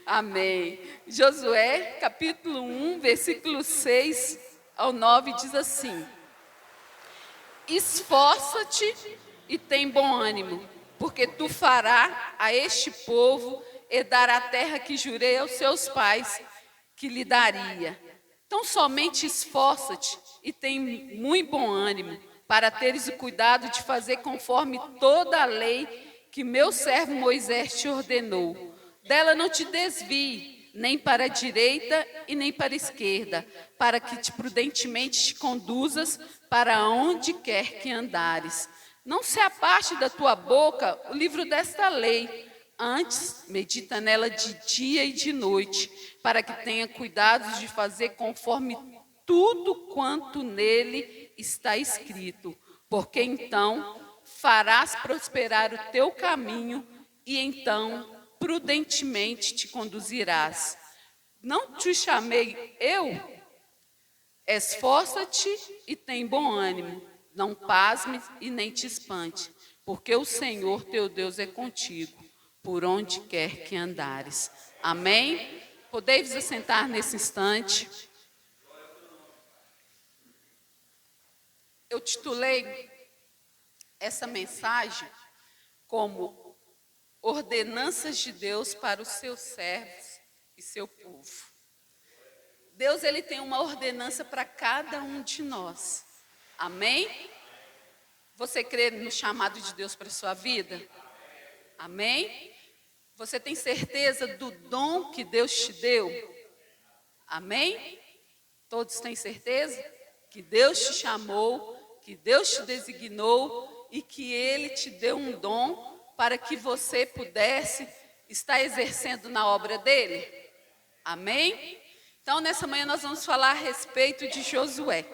Amém. Josué, capítulo 1, versículo 6 ao 9, diz assim: Esforça-te e tem bom ânimo, porque tu farás a este povo herdar a terra que jurei aos seus pais que lhe daria. Então somente esforça-te e tem muito bom ânimo, para teres o cuidado de fazer conforme toda a lei que meu servo Moisés te ordenou. Dela não te desvie, nem para a direita e nem para a esquerda, para que prudentemente te conduzas para onde quer que andares. Não se aparte da tua boca o livro desta lei, antes medita nela de dia e de noite, para que tenha cuidado de fazer conforme tudo quanto nele está escrito, porque então farás prosperar o teu caminho e então prudentemente te conduzirás. Não te chamei eu? Esforça-te e tem bom ânimo, não pasmes e nem te espante, porque o Senhor teu Deus é contigo, por onde quer que andares. Amém? Podeis assentar nesse instante. Eu titulei essa mensagem como ordenanças de Deus para os seus servos e seu povo. Deus, ele tem uma ordenança para cada um de nós. Amém? Você crê no chamado de Deus para a sua vida? Amém? Você tem certeza do dom que Deus te deu? Amém? Todos têm certeza que Deus te chamou, que Deus te designou e que Ele te deu um dom para que você pudesse estar exercendo na obra dEle? Amém? Então, nessa manhã nós vamos falar a respeito de Josué.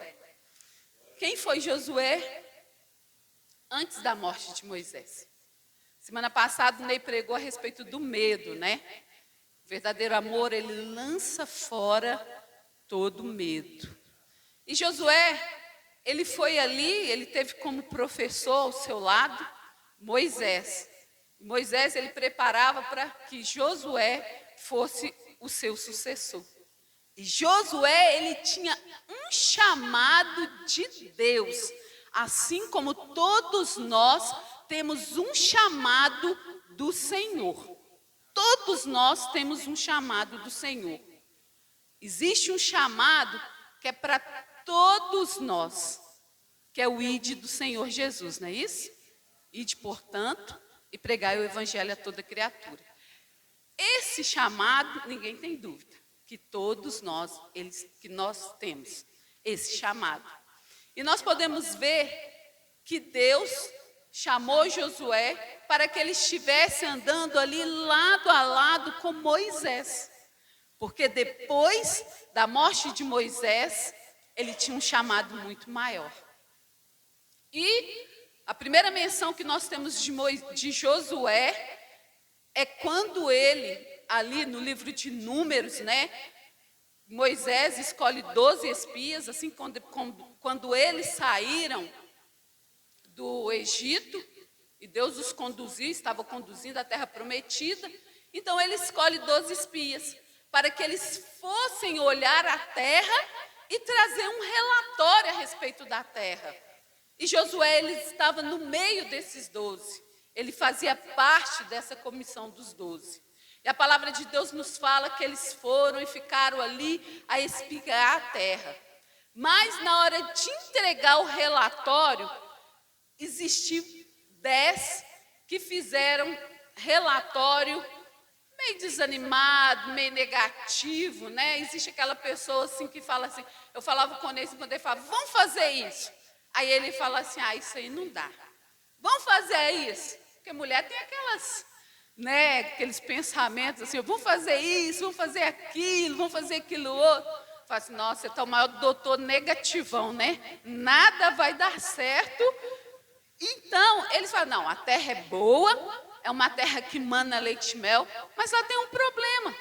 Quem foi Josué antes da morte de Moisés? Semana passada o Ney pregou a respeito do medo, né? O verdadeiro amor, ele lança fora todo medo. E Josué, ele foi ali, ele teve como professor ao seu lado Moisés. Moisés, ele preparava para que Josué fosse o seu sucessor. E Josué, ele tinha um chamado de Deus, assim como todos nós temos um chamado do Senhor. Todos nós temos um chamado do Senhor. Existe um chamado que é para todos nós, que é o ide do Senhor Jesus, não é isso? Ide, portanto, e pregai o evangelho a toda criatura. Esse chamado, ninguém tem dúvida, que todos nós, que nós temos esse chamado. E nós podemos ver que Deus chamou Josué para que ele estivesse andando ali lado a lado com Moisés. Porque depois da morte de Moisés, ele tinha um chamado muito maior. E a primeira menção que nós temos de Josué é quando ele, ali no livro de Números, né? Moisés escolhe 12 espias, assim, quando eles saíram do Egito, e Deus os conduziu, estava conduzindo a terra prometida, então ele escolhe 12 espias, para que eles fossem olhar a terra e trazer um relatório a respeito da terra. E Josué, ele estava no meio desses 12, ele fazia parte dessa comissão dos 12. E a palavra de Deus nos fala que eles foram e ficaram ali a espiar a terra. Mas na hora de entregar o relatório, existiu 10 que fizeram relatório meio desanimado, meio negativo, né? Existe aquela pessoa assim que fala assim, eu falava com ele quando ele falava, vamos fazer isso. Aí ele fala assim, isso aí não dá. Vamos fazer isso. Porque mulher tem aquelas, né, aqueles pensamentos assim, vamos fazer isso, vamos fazer aquilo, vamos fazer aquilo outro. Fala assim, nossa, você está o maior doutor negativão, né? Nada vai dar certo. Então, eles falam, não, a terra é boa, é uma terra que mana leite e mel, mas lá tem um problema.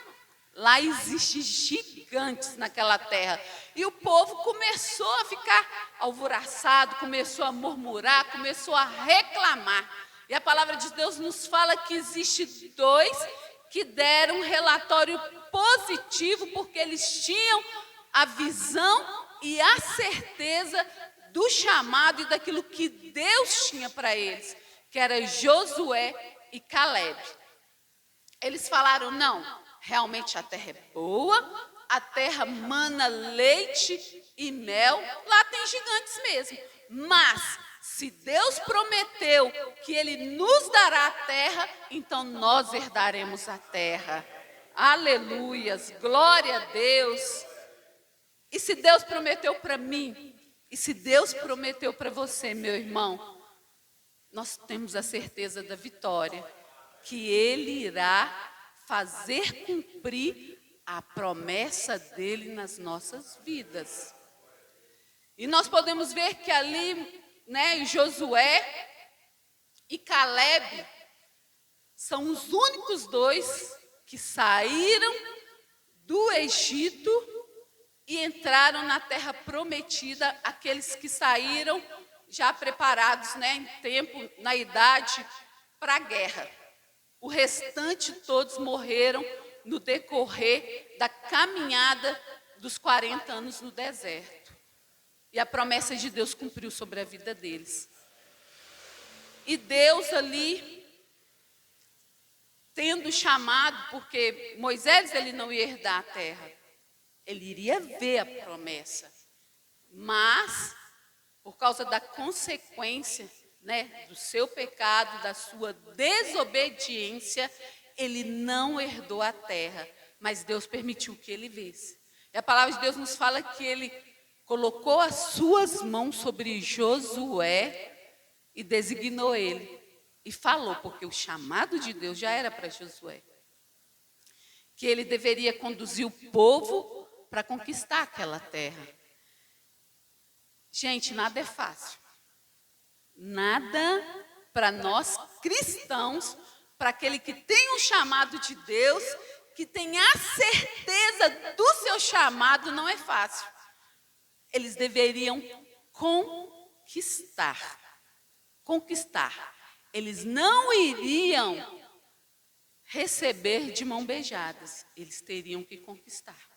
Lá existem gigantes naquela terra. E o povo começou a ficar alvoroçado, começou a murmurar, começou a reclamar. E a palavra de Deus nos fala que existe 2 que deram um relatório positivo, porque eles tinham a visão e a certeza do chamado e daquilo que Deus tinha para eles, que era Josué e Caleb. Eles falaram, não, realmente a terra é boa, a terra mana leite e mel, lá tem gigantes mesmo, mas se Deus prometeu que Ele nos dará a terra, então nós herdaremos a terra. Aleluias, glória a Deus. E se Deus prometeu para mim, e se Deus prometeu para você, meu irmão, nós temos a certeza da vitória, que Ele irá fazer cumprir a promessa dEle nas nossas vidas. E nós podemos ver que ali, Josué e Caleb são os únicos dois que saíram do Egito e entraram na terra prometida, aqueles que saíram já preparados, em tempo, na idade, para a guerra. O restante todos morreram no decorrer da caminhada dos 40 anos no deserto. E a promessa de Deus cumpriu sobre a vida deles. E Deus ali, tendo chamado, porque Moisés ele não ia herdar a terra, ele iria ver a promessa. Mas, por causa da consequência, do seu pecado, da sua desobediência, ele não herdou a terra, mas Deus permitiu que ele visse. E a palavra de Deus nos fala que ele colocou as suas mãos sobre Josué e designou ele. E falou, porque o chamado de Deus já era para Josué, que ele deveria conduzir o povo para conquistar aquela terra. Gente, nada é fácil. Nada para nós cristãos, para aquele que tem um chamado de Deus, que tem a certeza do seu chamado, não é fácil. Eles deveriam conquistar. Eles não iriam receber de mão beijadas, eles teriam que conquistar.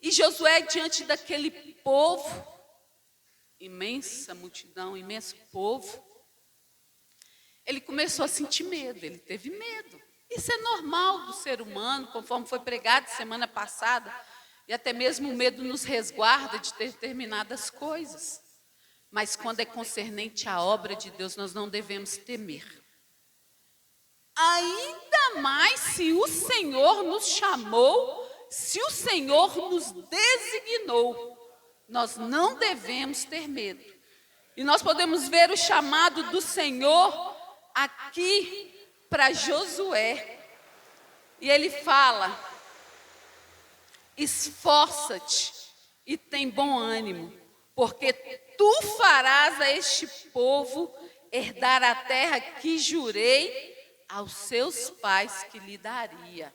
E Josué, diante daquele povo, imensa multidão, imenso povo, ele começou a sentir medo, ele teve medo. Isso é normal do ser humano, conforme foi pregado semana passada, e até mesmo o medo nos resguarda de determinadas coisas. Mas quando é concernente à obra de Deus, nós não devemos temer. Ainda mais se o Senhor nos chamou, se o Senhor nos designou, nós não devemos ter medo. E nós podemos ver o chamado do Senhor aqui para Josué. E ele fala: esforça-te e tem bom ânimo, porque tu farás a este povo herdar a terra que jurei aos seus pais que lhe daria.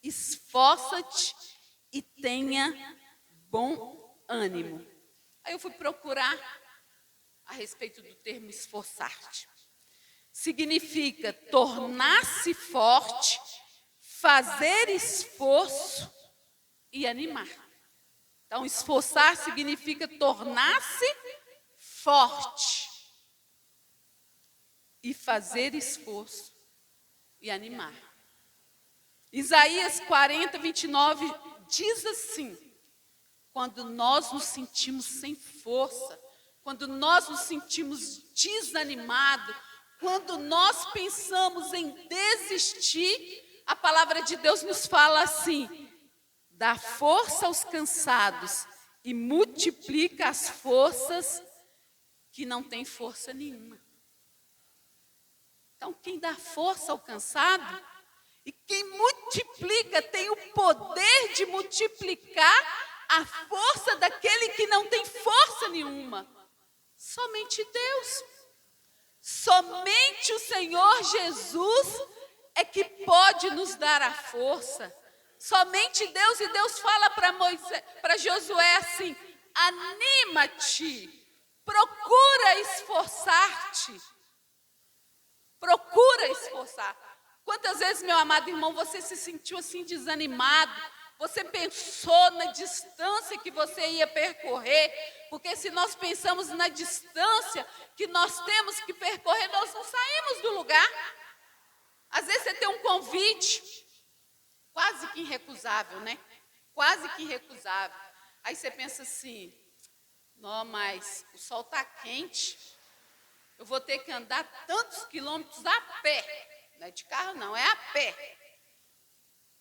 Esforça-te e tenha bom ânimo. Aí eu fui procurar a respeito do termo esforçar-te. Significa tornar-se forte, fazer esforço e animar. Então, esforçar significa tornar-se forte e fazer esforço e animar. Isaías 40, 29 diz assim: quando nós nos sentimos sem força, quando nós nos sentimos desanimados, quando nós pensamos em desistir, a palavra de Deus nos fala assim: dá força aos cansados e multiplica as forças que não têm força nenhuma. Então, quem dá força ao cansado e quem multiplica tem o poder de multiplicar a força daquele que não tem força nenhuma. Somente Deus. Somente o Senhor Jesus é que pode nos dar a força. Somente Deus. E Deus fala para Josué assim: anima-te, Procura esforçar-te. Procura esforçar. Quantas vezes, meu amado irmão, você se sentiu assim desanimado? Você pensou na distância que você ia percorrer? Porque se nós pensamos na distância que nós temos que percorrer, nós não saímos do lugar. Às vezes você tem um convite, quase que irrecusável, né? Quase que irrecusável. Aí você pensa assim, não, mas o sol está quente, eu vou ter que andar tantos quilômetros a pé. Não é de carro não, é a pé.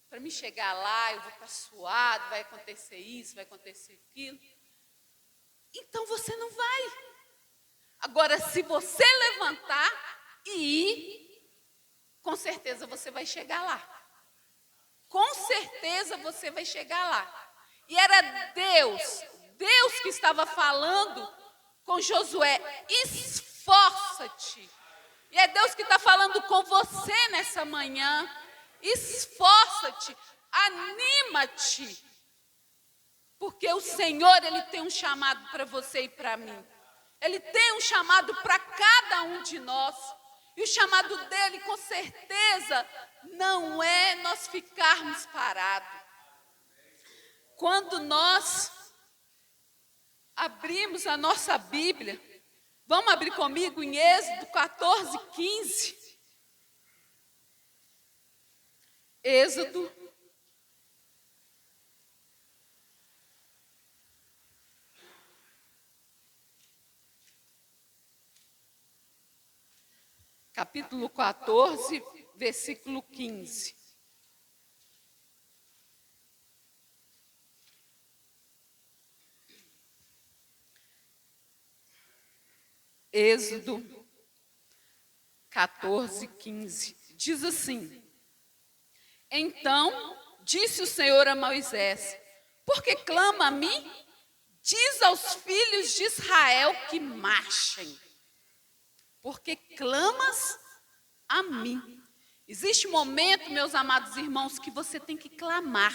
Para me chegar lá, eu vou estar suado, vai acontecer isso, vai acontecer aquilo. Então você não vai. Agora, se você levantar e ir, com certeza você vai chegar lá. Com certeza você vai chegar lá. E era Deus que estava falando com Josué, esforça-te. E é Deus que está falando com você nessa manhã. Esforça-te, anima-te. Porque o Senhor, Ele tem um chamado para você e para mim. Ele tem um chamado para cada um de nós. E o chamado dele, com certeza, não é nós ficarmos parados. Quando nós abrimos a nossa Bíblia, vamos abrir comigo em Êxodo 14, 15. Êxodo. Capítulo 14, versículo 15. Êxodo 14, 15. Diz assim: Então disse o Senhor a Moisés: Por que clama a mim? Diz aos filhos de Israel que marchem. Porque clamas a mim. Existe um momento, meus amados irmãos, que você tem que clamar.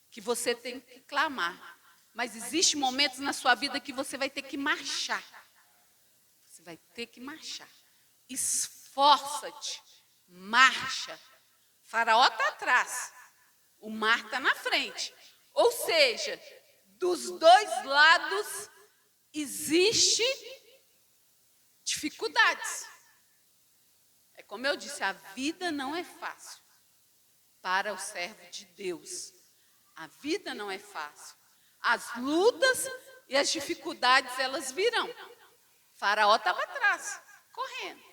Que você tem que clamar. Mas existe momentos na sua vida que você vai ter que marchar. Você vai ter que marchar. Esforça-te. Marcha. Faraó está atrás. O mar está na frente. Ou seja, dos dois lados existe dificuldades. É como eu disse, a vida não é fácil para o servo de Deus. A vida não é fácil. As lutas e as dificuldades, elas virão. Faraó estava atrás, correndo.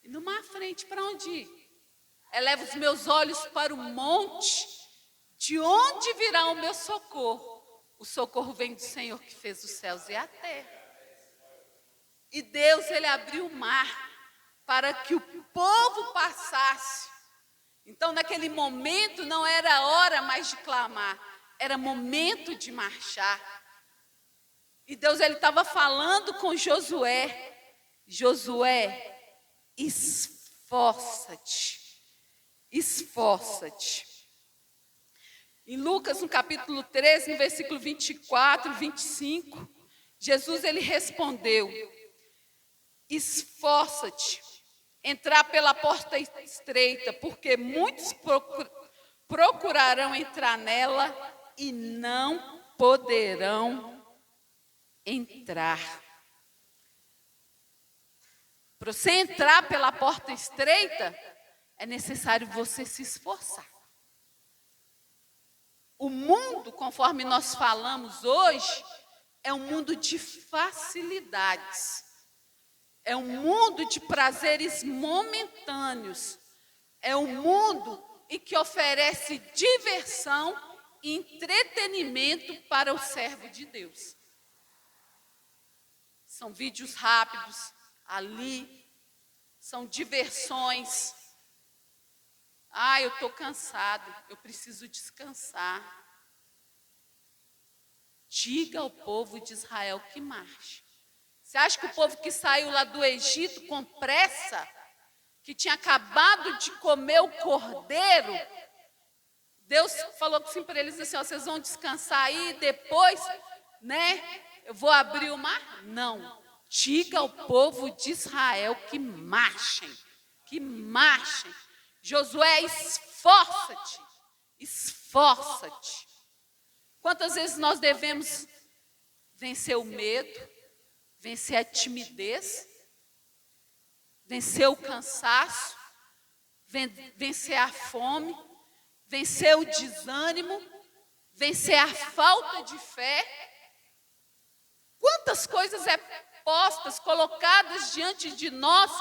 E no mar à frente, para onde ir? Eleva os meus olhos para o monte, de onde virá o meu socorro? O socorro vem do Senhor que fez os céus e a terra. E Deus, Ele abriu o mar para que o povo passasse. Então, naquele momento, não era hora mais de clamar, era momento de marchar. E Deus, Ele estava falando com Josué. Josué, esforça-te, esforça-te. Em Lucas, no capítulo 13, no versículo 24 e 25, Jesus, Ele respondeu: esforça-te, entrar pela porta estreita, porque muitos procurarão entrar nela e não poderão entrar. Para você entrar pela porta estreita, é necessário você se esforçar. O mundo, conforme nós falamos hoje, é um mundo de facilidades. É um mundo de prazeres momentâneos. É um mundo em que oferece diversão e entretenimento para o servo de Deus. São vídeos rápidos ali, são diversões. Ah, eu estou cansado, eu preciso descansar. Diga ao povo de Israel que marche. Você acha que o povo que saiu lá do Egito com pressa, que tinha acabado de comer o cordeiro, Deus falou assim para eles assim, ó, vocês vão descansar aí, depois, né, eu vou abrir o mar? Não. Diga ao povo de Israel que marchem. Que marchem. Josué, esforça-te. Esforça-te. Quantas vezes nós devemos vencer o medo, vencer a timidez, vencer o cansaço, vencer a fome, vencer o desânimo, vencer a falta de fé? Quantas coisas postas, colocadas diante de nós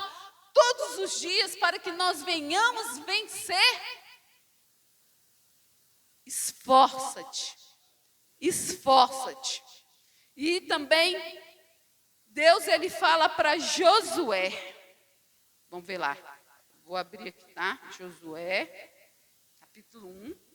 todos os dias para que nós venhamos vencer? Esforça-te, esforça-te. E também Deus, ele fala para Josué. Vamos ver lá. Vou abrir aqui, tá? Josué, capítulo 1.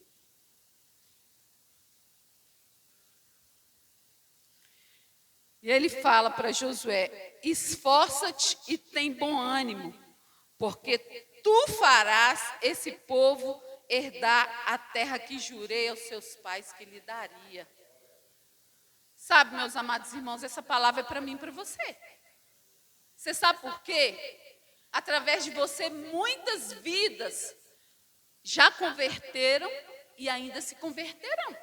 E ele fala para Josué: esforça-te e tem bom ânimo, porque tu farás esse povo herdar a terra que jurei aos seus pais que lhe daria. Sabe, meus amados irmãos, essa palavra é para mim e para você. Você sabe por quê? Através de você, muitas vidas já converteram e ainda se converterão.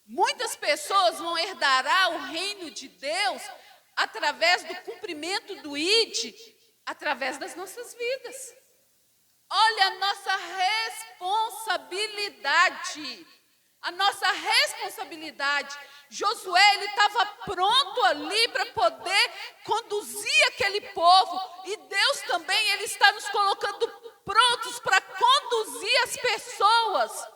Muitas pessoas vão herdar o reino de Deus através do cumprimento do ID, através das nossas vidas. Olha a nossa responsabilidade. A nossa responsabilidade. Josué, ele estava pronto ali para poder conduzir aquele povo. E Deus também, ele está nos colocando prontos para conduzir as pessoas,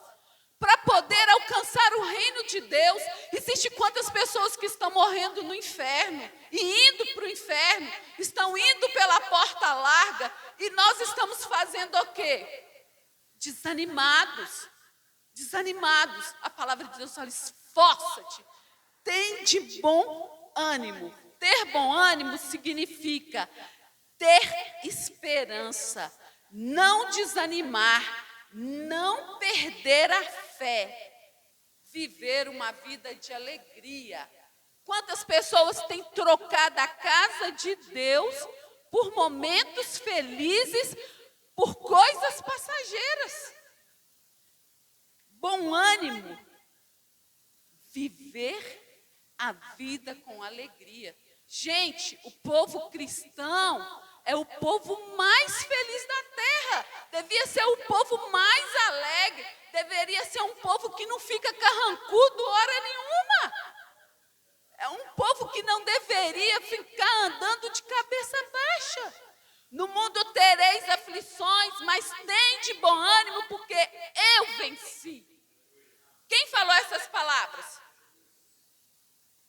para poder alcançar o reino de Deus. Existem quantas pessoas que estão morrendo no inferno e indo para o inferno, estão indo pela porta larga, e nós estamos fazendo o quê? Desanimados. Desanimados. A palavra de Deus fala: esforça-te, tem de bom ânimo. Ter bom ânimo significa ter esperança, não desanimar, não perder a fé, viver uma vida de alegria. Quantas pessoas têm trocado a casa de Deus por momentos felizes, por coisas passageiras? Bom ânimo, viver a vida com alegria. Gente, o povo cristão é o povo mais feliz da terra. Devia ser o povo mais alegre. Deveria ser um povo que não fica carrancudo hora nenhuma. É um povo que não deveria ficar andando de cabeça baixa. No mundo tereis aflições, mas tem de bom ânimo, porque eu venci. Quem falou essas palavras?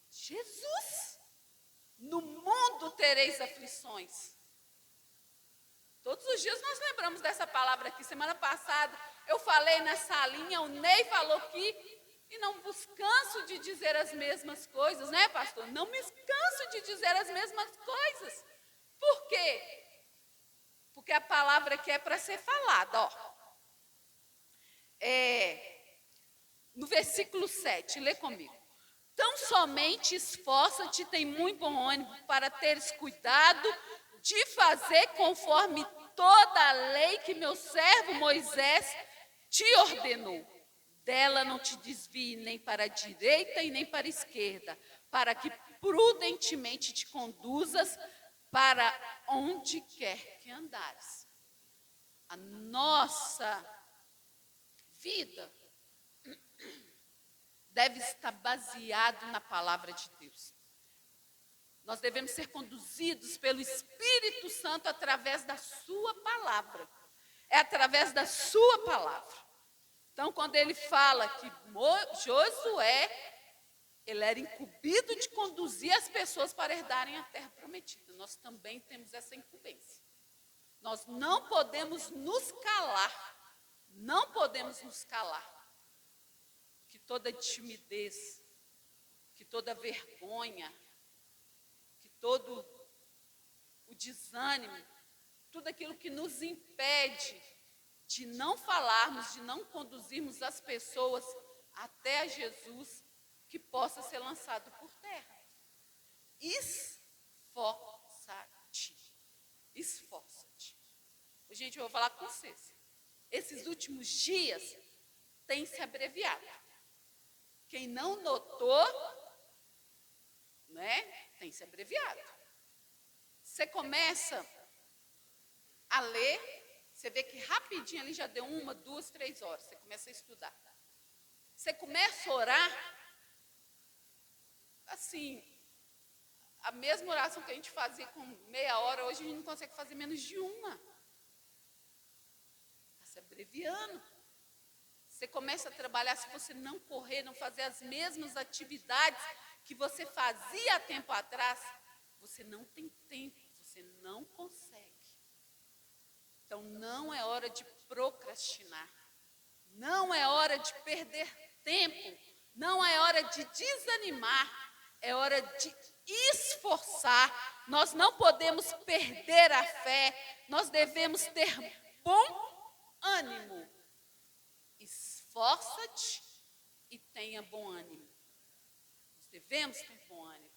Jesus. No mundo tereis aflições. Todos os dias nós lembramos dessa palavra aqui. Semana passada eu falei nessa linha, o Ney falou aqui, e não vos canso de dizer as mesmas coisas, né, pastor? Não me canso de dizer as mesmas coisas. Por quê? Porque a palavra aqui é para ser falada, ó. No versículo 7, lê comigo. Tão somente esforça-te, tem muito bom ânimo, para teres cuidado de fazer conforme toda a lei que meu servo Moisés te ordenou. Dela não te desvie nem para a direita e nem para a esquerda, para que prudentemente te conduzas para onde quer que andares. A nossa vida deve estar baseado na palavra de Deus. Nós devemos ser conduzidos pelo Espírito Santo através da sua palavra. É através da sua palavra. Então, quando ele fala que Josué, ele era incumbido de conduzir as pessoas para herdarem a terra prometida. Nós também temos essa incumbência. Nós não podemos nos calar. Não podemos nos calar. Que toda timidez, que toda vergonha, que todo o desânimo, tudo aquilo que nos impede de não falarmos, de não conduzirmos as pessoas até a Jesus, que possa ser lançado por terra. esforça-te. Esforça-te. Gente, eu vou falar com vocês. Esses últimos dias têm se abreviado. Quem não notou, né, tem se abreviado. Você começa a ler, você vê que rapidinho ali já deu 1, 2, 3 horas. Você começa a estudar. Você começa a orar, assim, a mesma oração que a gente fazia com meia hora, hoje a gente não consegue fazer menos de 1. Está se abreviando. Você começa a trabalhar, se você não correr, não fazer as mesmas atividades que você fazia há tempo atrás, você não tem tempo, você não consegue. Então, não é hora de procrastinar. Não é hora de perder tempo. Não é hora de desanimar. É hora de esforçar. Nós não podemos perder a fé. Nós devemos ter bom ânimo. Esforça-te e tenha bom ânimo. Nós devemos ter bom ânimo.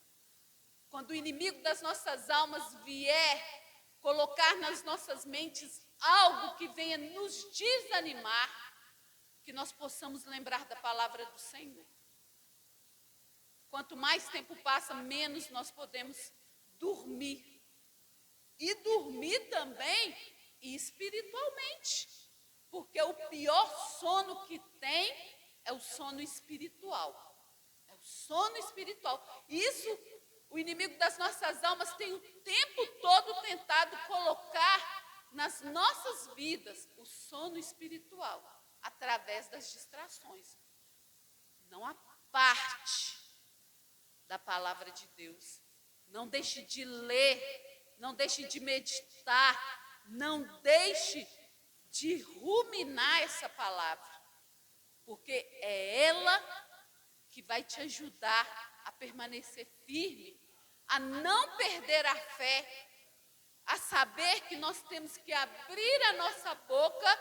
Quando o inimigo das nossas almas vier colocar nas nossas mentes algo que venha nos desanimar, que nós possamos lembrar da palavra do Senhor. Quanto mais tempo passa, menos nós podemos dormir. E dormir também espiritualmente. Porque o pior sono que tem é o sono espiritual. É o sono espiritual. Isso, o inimigo das nossas almas tem o tempo todo tentado colocar nas nossas vidas o sono espiritual, através das distrações. Não a parte da palavra de Deus. Não deixe de ler, não deixe de meditar, não deixe de ruminar essa palavra, porque é ela que vai te ajudar a permanecer firme, a não perder a fé, a saber que nós temos que abrir a nossa boca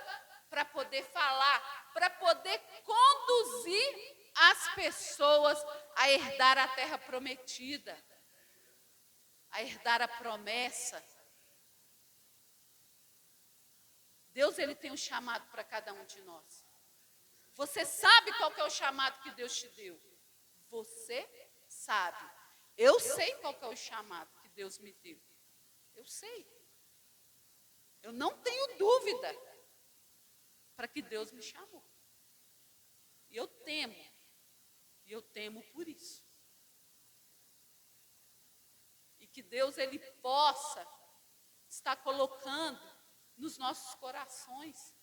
para poder falar, para poder conduzir as pessoas a herdar a terra prometida, a herdar a promessa. Deus, ele tem um chamado para cada um de nós. Você sabe qual que é o chamado que Deus te deu? Você sabe. Eu sei qual que é o chamado que Deus me deu. Eu sei. Eu não tenho dúvida para que Deus me chamou. E eu temo por isso. E que Deus, ele possa estar colocando nos nossos corações,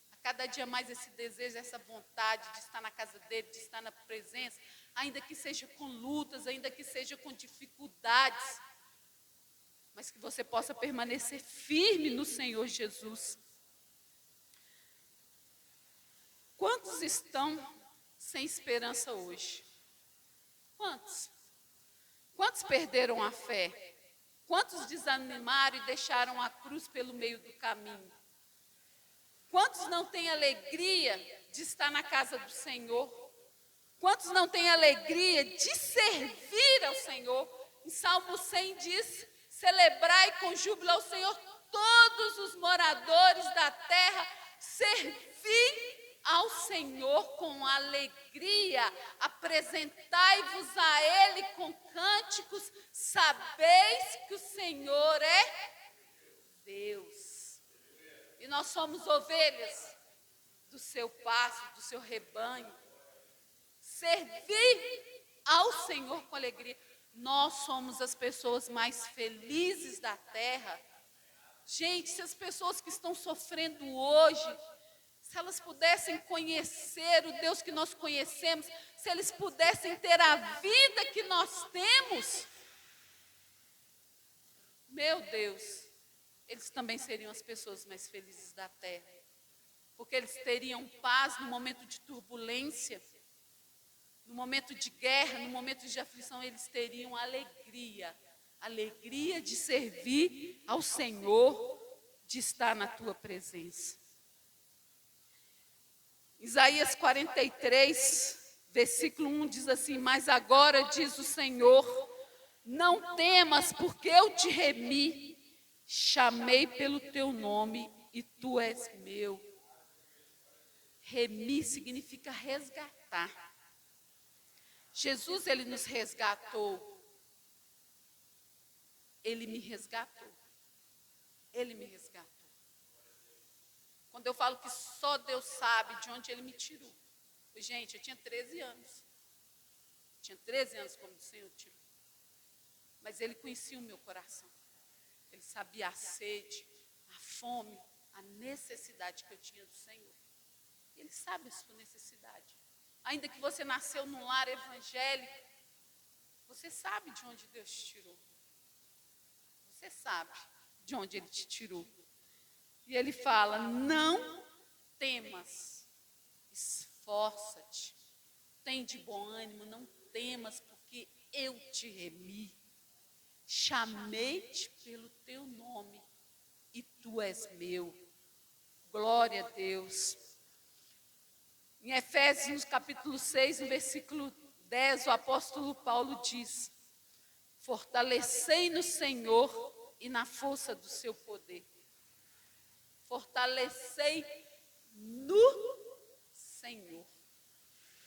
a cada dia mais esse desejo, essa vontade de estar na casa dele, de estar na presença, ainda que seja com lutas, ainda que seja com dificuldades, mas que você possa permanecer firme no Senhor Jesus. Quantos estão sem esperança hoje? Quantos? Quantos perderam a fé? Quantos desanimaram e deixaram a cruz pelo meio do caminho? Quantos não têm alegria de estar na casa do Senhor? Quantos não têm alegria de servir ao Senhor? Em Salmo 100 diz: celebrai com júbilo ao Senhor todos os moradores da terra, servi ao Senhor com alegria, apresentai-vos a Ele com cânticos, sabeis que o Senhor é Deus. E nós somos ovelhas do seu pasto, do seu rebanho. Servir ao Senhor com alegria. Nós somos as pessoas mais felizes da terra. Gente, se as pessoas que estão sofrendo hoje, se elas pudessem conhecer o Deus que nós conhecemos, se eles pudessem ter a vida que nós temos, meu Deus, eles também seriam as pessoas mais felizes da terra. Porque eles teriam paz no momento de turbulência, no momento de guerra, no momento de aflição, eles teriam alegria. Alegria de servir ao Senhor, de estar na tua presença. Isaías 43, versículo 1 diz assim: mas agora diz o Senhor, Não temas, porque eu te remi, chamei pelo teu nome e tu és meu. Remir significa resgatar. Jesus, ele nos resgatou. Ele me resgatou. Ele me resgatou. Quando eu falo que só Deus sabe de onde ele me tirou. Gente, eu tinha 13 anos. Tinha 13 anos quando o Senhor tirou. Mas ele conhecia o meu coração. Ele sabia a sede, a fome, a necessidade que eu tinha do Senhor. Ele sabe a sua necessidade. Ainda que você nasceu num lar evangélico, você sabe de onde Deus te tirou. Você sabe de onde Ele te tirou. E Ele fala, não temas, esforça-te, tem de bom ânimo, não temas, porque eu te remi. Chamei-te pelo teu nome e tu és meu. Glória a Deus. Em Efésios, capítulo 6, no versículo 10, o apóstolo Paulo diz, fortalecei no Senhor e na força do seu poder. Fortalecei no Senhor.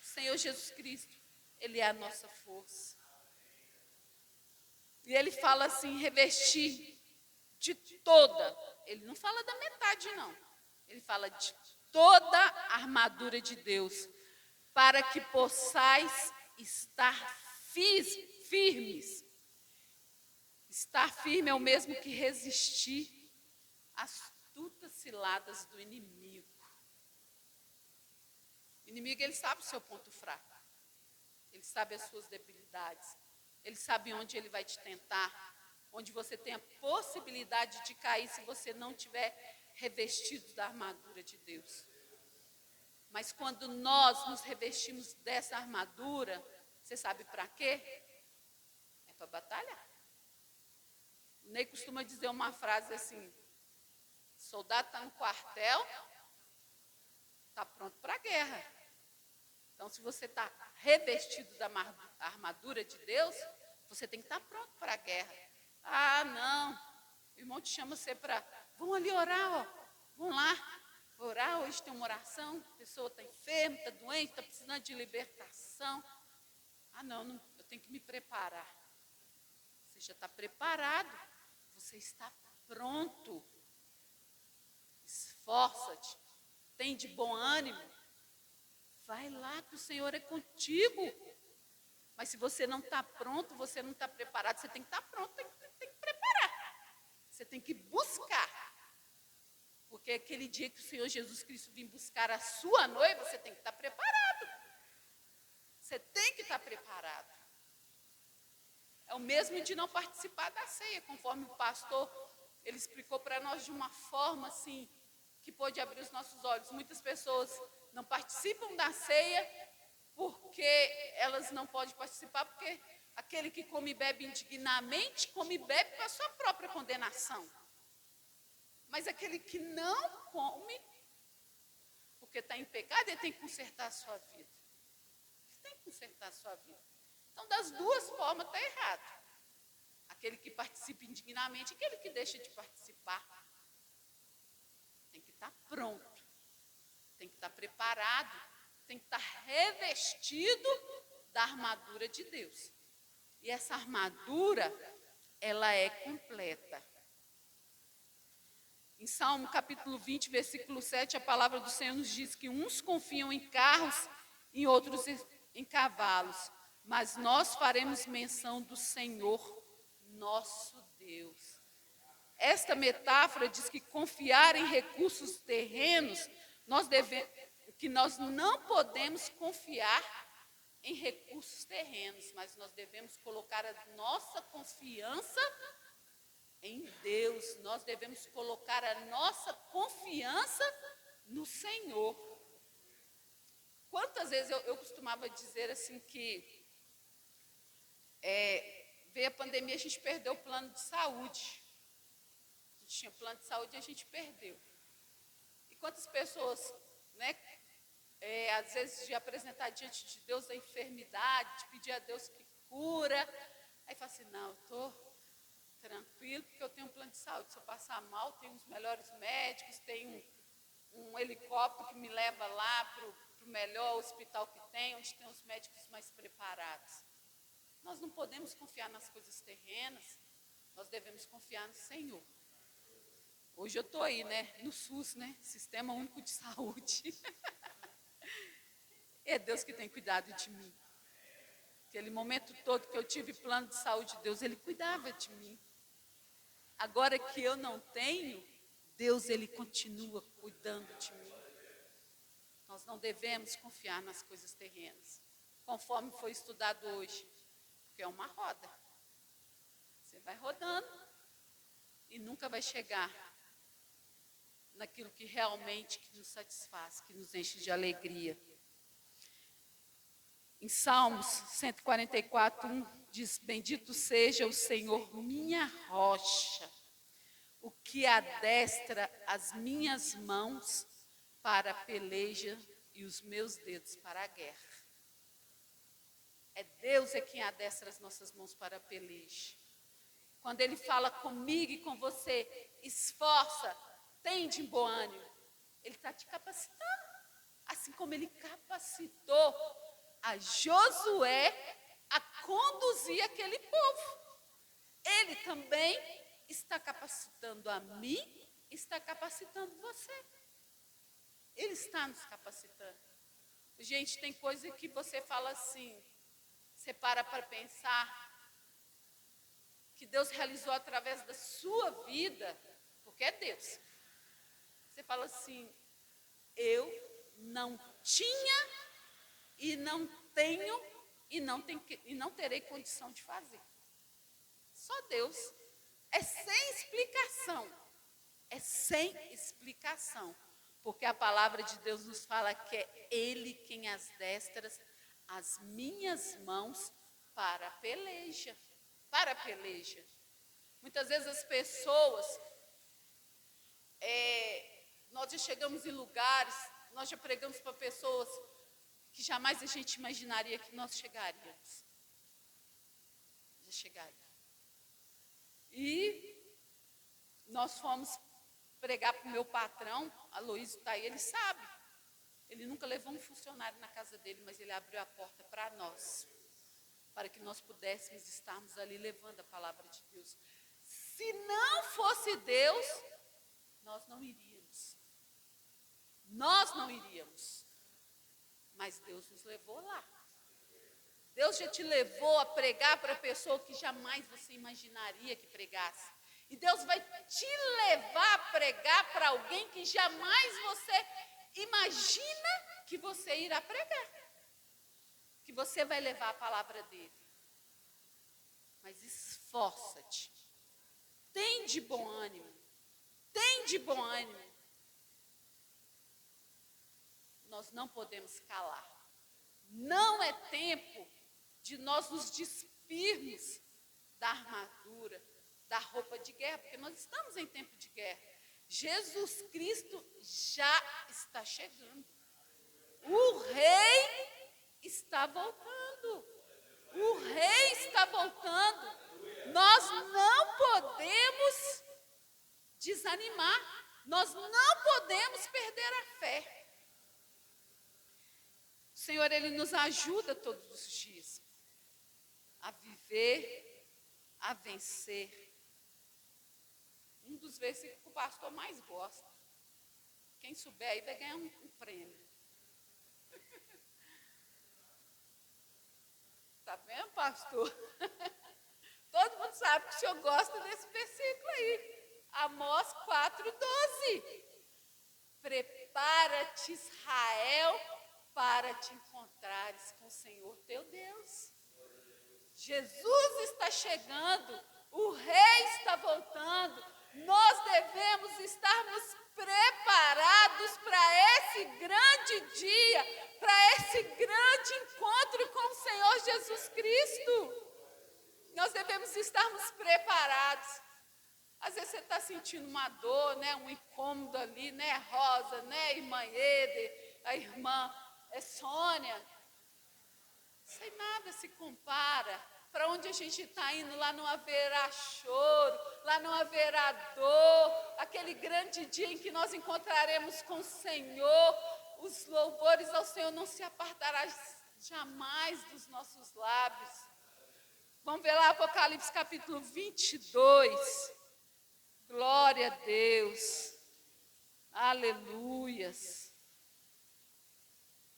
O Senhor Jesus Cristo, Ele é a nossa força. E Ele fala assim, revestir de toda. Ele não fala da metade, não. Ele fala de toda a armadura de Deus, para que possais estar firmes. Estar firme é o mesmo que resistir às astutas ciladas do inimigo. O inimigo, ele sabe o seu ponto fraco. Ele sabe as suas debilidades. Ele sabe onde ele vai te tentar, onde você tem a possibilidade de cair se você não tiver revestido da armadura de Deus. Mas quando nós nos revestimos dessa armadura, você sabe para quê? É para batalhar. O Ney costuma dizer uma frase assim, soldado está no quartel, está pronto para a guerra. Então, se você está revestido da armadura de Deus, você tem que estar pronto para a guerra. Ah, não, o irmão te chama você para, vamos ali orar, ó. Vamos lá, orar, hoje tem uma oração, a pessoa está enferma, está doente, está precisando de libertação. Ah, não, eu tenho que me preparar. Você já está preparado, você está pronto. Esforça-te, tem de bom ânimo. Vai lá que o Senhor é contigo. Mas se você não está pronto, você não está preparado, você tem que estar pronto, tem que preparar. Você tem que buscar. Porque aquele dia que o Senhor Jesus Cristo vir buscar a sua noiva, você tem que estar preparado. Você tem que estar preparado. É o mesmo de não participar da ceia, conforme o pastor, ele explicou para nós de uma forma assim, que pôde abrir os nossos olhos. Muitas pessoas não participam da ceia porque elas não podem participar, porque aquele que come e bebe indignamente, come e bebe para a sua própria condenação. Mas aquele que não come, porque está em pecado, ele tem que consertar a sua vida. Ele tem que consertar a sua vida. Então, das duas formas, está errado. Aquele que participa indignamente e aquele que deixa de participar. Tem que estar pronto. Tem que estar preparado. Tem que estar revestido da armadura de Deus. E essa armadura, ela é completa. Em Salmo capítulo 20, versículo 7, a palavra do Senhor nos diz que uns confiam em carros e outros em cavalos, mas nós faremos menção do Senhor, nosso Deus. Esta metáfora diz que confiar em recursos terrenos, que nós não podemos confiar em recursos terrenos, mas nós devemos colocar a nossa confiança em Deus, nós devemos colocar a nossa confiança no Senhor. Quantas vezes eu costumava dizer assim que veio a pandemia, a gente perdeu o plano de saúde. A gente tinha plano de saúde e a gente perdeu. E quantas pessoas, né, às vezes de apresentar diante de Deus a enfermidade, de pedir a Deus que cura, Aí fala assim, não, eu estou tranquilo porque eu tenho um plano de saúde. Se eu passar mal, tem os melhores médicos, tem um helicóptero que me leva lá para o melhor hospital que tem, onde tem os médicos mais preparados. Nós não podemos confiar nas coisas terrenas, nós devemos confiar no Senhor. Hoje eu estou aí, né, no SUS, né, Sistema Único de Saúde. É Deus que tem cuidado de mim. Aquele momento todo que eu tive plano de saúde de Deus, Ele cuidava de mim. Agora que eu não tenho, Deus, Ele continua cuidando de mim. Nós não devemos confiar nas coisas terrenas, conforme foi estudado hoje, porque é uma roda. Você vai rodando e nunca vai chegar naquilo que realmente que nos satisfaz, que nos enche de alegria. Em Salmos 144, 1, diz, bendito seja o Senhor, minha rocha, o que adestra as minhas mãos para a peleja e os meus dedos para a guerra. É Deus quem adestra as nossas mãos para a peleja. Quando Ele fala comigo e com você, esforça, tem de bom ânimo, Ele está te capacitando. Assim como Ele capacitou a Josué a conduzir aquele povo. Ele também está capacitando a mim, está capacitando você. Ele está nos capacitando. Gente, tem coisa que você fala assim, você para pensar, que Deus realizou através da sua vida, porque é Deus. Você fala assim, eu não tinha e não tenho e não terei condição de fazer. Só Deus. É sem explicação. É sem explicação. Porque a palavra de Deus nos fala que é Ele quem adestra as minhas mãos para a peleja. Para a peleja. Muitas vezes as pessoas, nós já chegamos em lugares, nós já pregamos para pessoas que jamais a gente imaginaria que nós chegaríamos. Já chegaria. E nós fomos pregar para o meu patrão, Aloysio está aí, ele sabe. Ele nunca levou um funcionário na casa dele, mas ele abriu a porta para nós, para que nós pudéssemos estarmos ali levando a palavra de Deus. Se não fosse Deus, nós não iríamos. Nós não iríamos. Mas Deus nos levou lá. Deus já te levou a pregar para a pessoa que jamais você imaginaria que pregasse. E Deus vai te levar a pregar para alguém que jamais você imagina que você irá pregar. Que você vai levar a palavra dele. Mas esforça-te. Tem de bom ânimo. Tem de bom ânimo. Nós não podemos calar. Não é tempo de nós nos despirmos da armadura, da roupa de guerra, porque nós estamos em tempo de guerra. Jesus Cristo já está chegando. O rei está voltando. O rei está voltando. Nós não podemos desanimar. Nós não podemos perder a fé. O Senhor, Ele nos ajuda todos os dias a viver, a vencer. Um dos versículos que o pastor mais gosta. Quem souber aí vai ganhar um prêmio. Tá vendo, pastor? Todo mundo sabe que o senhor gosta desse versículo aí. Amós 4:12. Prepara-te, Israel, para te encontrares com o Senhor teu Deus. Jesus está chegando, o rei está voltando. Nós devemos estarmos preparados para esse grande dia, para esse grande encontro com o Senhor Jesus Cristo. Nós devemos estarmos preparados. Às vezes você está sentindo uma dor, né, um incômodo ali, né, Rosa, né, irmã Eder, a irmã Sônia. Sem nada se compara Para onde a gente está indo, lá não haverá choro, lá não haverá dor. Aquele grande dia em que nós encontraremos com o Senhor, os louvores ao Senhor não se apartarão jamais dos nossos lábios. Vamos ver lá Apocalipse capítulo 22. Glória a Deus. Aleluias.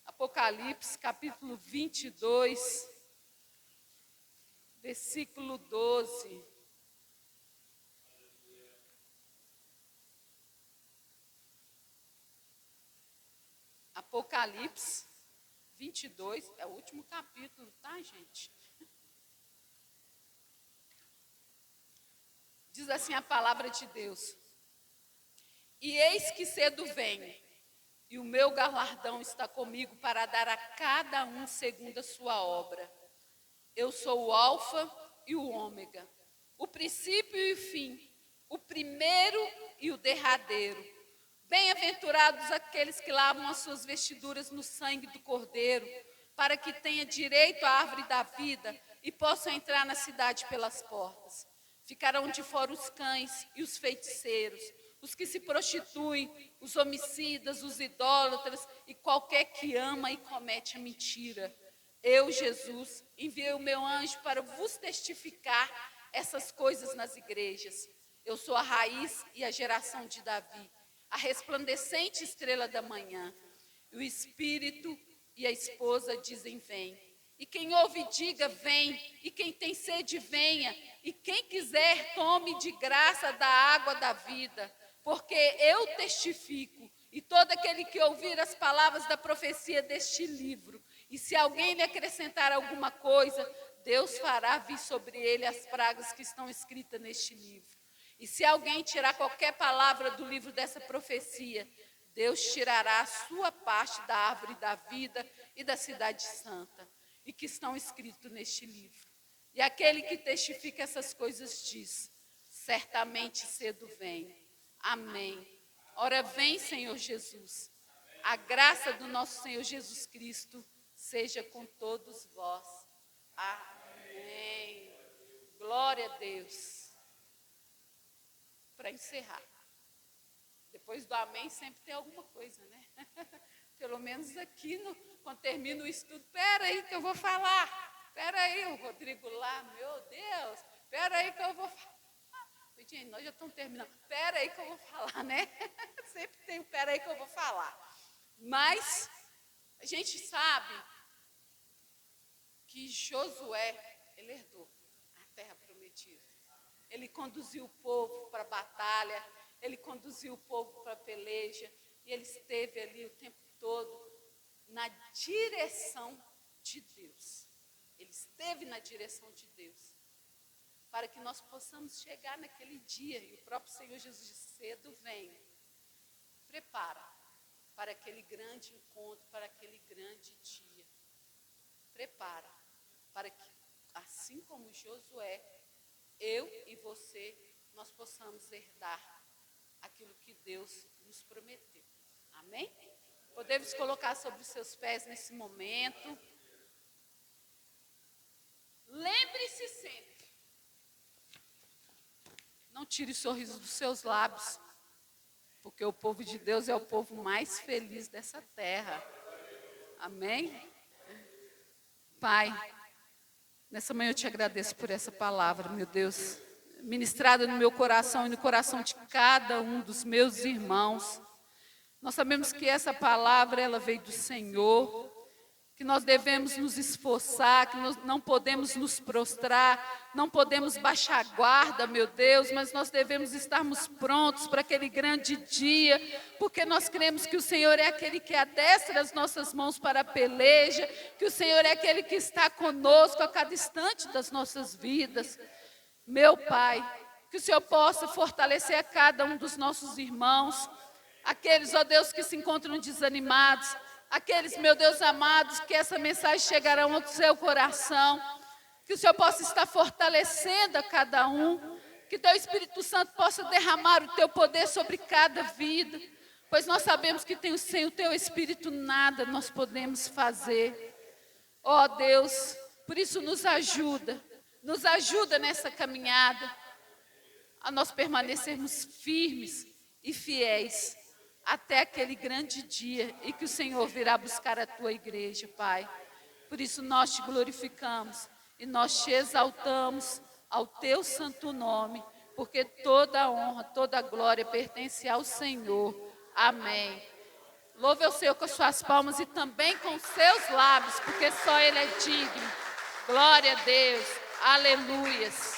Apocalipse capítulo 22, versículo 12. Apocalipse 22, é o último capítulo, tá, gente? Diz assim a palavra de Deus: e eis que cedo venho, e o meu galardão está comigo para dar a cada um segundo a sua obra. Eu sou o Alfa e o Ômega, o princípio e o fim, o primeiro e o derradeiro. Bem-aventurados aqueles que lavam as suas vestiduras no sangue do Cordeiro, para que tenha direito à árvore da vida e possam entrar na cidade pelas portas. Ficarão de fora os cães e os feiticeiros, os que se prostituem, os homicidas, os idólatras e qualquer que ama e comete a mentira. Eu, Jesus, enviei o meu anjo para vos testificar essas coisas nas igrejas. Eu sou a raiz e a geração de Davi, a resplandecente estrela da manhã. O Espírito e a esposa dizem: vem. E quem ouve, diga: vem. E quem tem sede, venha. E quem quiser, tome de graça da água da vida. Porque eu testifico, e todo aquele que ouvir as palavras da profecia deste livro, e se alguém lhe acrescentar alguma coisa, Deus fará vir sobre ele as pragas que estão escritas neste livro. E se alguém tirar qualquer palavra do livro dessa profecia, Deus tirará a sua parte da árvore da vida e da cidade santa, e que estão escritos neste livro. E aquele que testifica essas coisas diz: certamente cedo vem. Amém. Ora vem, Senhor Jesus. A graça do nosso Senhor Jesus Cristo seja com todos vós. Amém. Glória a Deus. Para encerrar. Depois do amém sempre tem alguma coisa, né? Pelo menos aqui, quando termina o estudo, espera aí que eu vou falar. Espera aí, o Rodrigo lá, meu Deus, espera aí que eu vou falar. Gente, nós já estamos terminando. Espera aí que eu vou falar, né? Sempre tem espera aí que eu vou falar. Mas a gente sabe que Josué, ele herdou a terra prometida. Ele conduziu o povo para a batalha, ele conduziu o povo para a peleja, e ele esteve ali o tempo todo na direção de Deus. Ele esteve na direção de Deus, para que nós possamos chegar naquele dia, e o próprio Senhor Jesus disse: cedo vem. Prepara para aquele grande encontro, para aquele grande dia. Prepara para que, assim como Josué, eu e você, nós possamos herdar aquilo que Deus nos prometeu. Amém? Podemos colocar sobre os seus pés nesse momento. Lembre-se sempre. Não tire o sorriso dos seus lábios, porque o povo de Deus é o povo mais feliz dessa terra. Amém? Pai, nessa manhã eu te agradeço por essa palavra, meu Deus, ministrada no meu coração e no coração de cada um dos meus irmãos. Nós sabemos que essa palavra, ela veio do Senhor, que nós devemos nos esforçar, que nós não podemos nos prostrar, não podemos baixar a guarda, meu Deus, mas nós devemos estarmos prontos para aquele grande dia, porque nós cremos que o Senhor é aquele que adestra as nossas mãos para a peleja, que o Senhor é aquele que está conosco a cada instante das nossas vidas. Meu Pai, que o Senhor possa fortalecer a cada um dos nossos irmãos, aqueles, ó Deus, que se encontram desanimados, aqueles, meu Deus amados, que essa mensagem chegará ao seu coração, que o Senhor possa estar fortalecendo a cada um, que teu Espírito Santo possa derramar o teu poder sobre cada vida, pois nós sabemos que sem o teu Espírito nada nós podemos fazer. Ó Deus, por isso nos ajuda Nos ajuda nessa caminhada, a nós permanecermos firmes e fiéis até aquele grande dia em que o Senhor virá buscar a tua igreja, Pai. Por isso nós te glorificamos e nós te exaltamos ao teu santo nome, porque toda a honra, toda a glória pertence ao Senhor. Amém. Louve ao Senhor com as suas palmas e também com os seus lábios, porque só Ele é digno. Glória a Deus. Aleluias.